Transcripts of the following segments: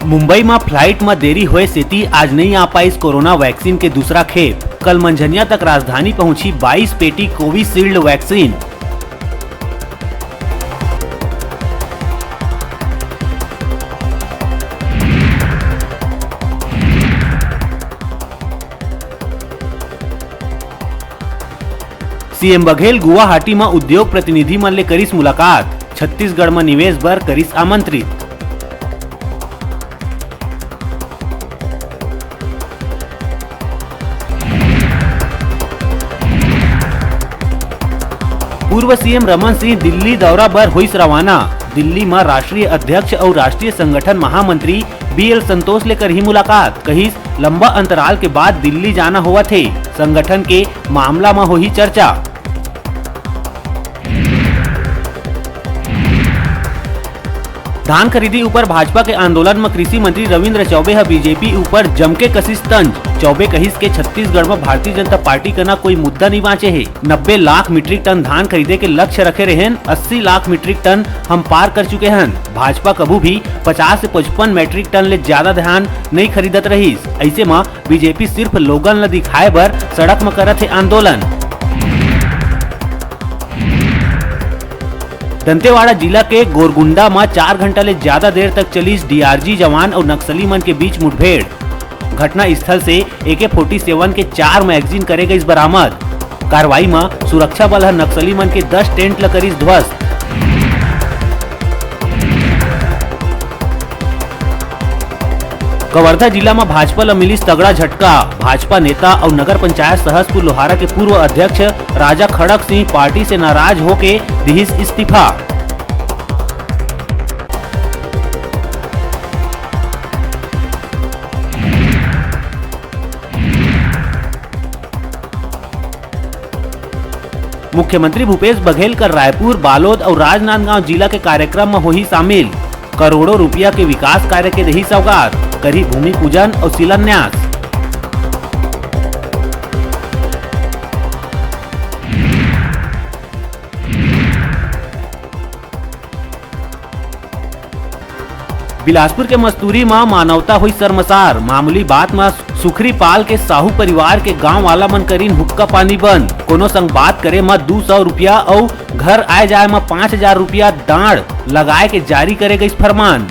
मुंबई में फ्लाइट में देरी होए सेती आज नहीं आ पाई कोरोना वैक्सीन के दूसरा खेप। कल मंझनिया तक राजधानी पहुंची 22 पेटी Covishield vaccine. CM Baghel Guwahati में उद्योग प्रतिनिधि मन ले करिस मुलाकात। छत्तीसगढ़ में निवेश बर करिस आमंत्रित। पूर्व सीएम रमन सिंह दिल्ली दौरा बर होइस रवाना। दिल्ली में राष्ट्रीय अध्यक्ष और राष्ट्रीय संगठन महामंत्री BL संतोष लेकर ही मुलाकात। कहिस लंबा अंतराल के बाद दिल्ली जाना हुआ थे, संगठन के मामला में हुई चर्चा। धान खरीदी ऊपर भाजपा के आंदोलन में कृषि मंत्री रविंद्र चौबे है बीजेपी ऊपर जमके कसिस तंज। चौबे कहिस के छत्तीसगढ़ में भारतीय जनता पार्टी का ना कोई मुद्दा नहीं बाँचे है। 90 लाख मीट्रिक टन धान खरीदे के लक्ष्य रखे रहे, 80 लाख मीट्रिक टन हम पार कर चुके हैं। भाजपा कभी भी 50 से 55 मीट्रिक टन ले ज्यादा धान नहीं खरीदत रहीस। ऐसे में बीजेपी सिर्फ लोगन ल दिखाए बर सड़क में करत है आंदोलन। दंतेवाड़ा जिला के गोरगुंडा में 4 घंटा ले ज्यादा देर तक चली DRG जवान और नक्सली मन के बीच मुठभेड़। घटना स्थल से AK-47 के 4 मैगजीन करे गई बरामद। कार्रवाई में सुरक्षा बल नक्सली मन के 10 टेंट ल करिस ध्वस्त। कवर्धा जिला में भाजपा ल मिलिस तगड़ा झटका। भाजपा नेता और नगर पंचायत सहसपुर लोहारा के पूर्व अध्यक्ष राजा खड़क सिंह पार्टी से नाराज होके दिहिस इस्तीफा। मुख्यमंत्री भूपेश बघेल कर रायपुर, बालोद और राजनांदगांव जिला के कार्यक्रम में हुई शामिल। करोड़ों रुपया के विकास कार्य के रही सौगात, करी भूमि पूजन और शिलान्यास। बिलासपुर के मस्तूरी में मानवता हुई शर्मसार। मामूली बात में सुखरी पाल के साहू परिवार के गांव वाला मन करीन हुक्का पानी बंद। कोनो संग बात करे में 200 रुपया और घर आए जाए में 5000 रुपया दांड लगाए के जारी करे गई फरमान।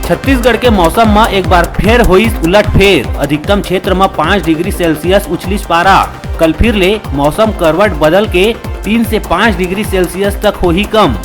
छत्तीसगढ़ के मौसम में एक बार फिर हुई उलटफेर। अधिकतम क्षेत्र में 5 डिग्री सेल्सियस उछलिस पारा। कल फिर ले मौसम करवट बदल के 3 से 5 डिग्री सेल्सियस तक हो ही कम।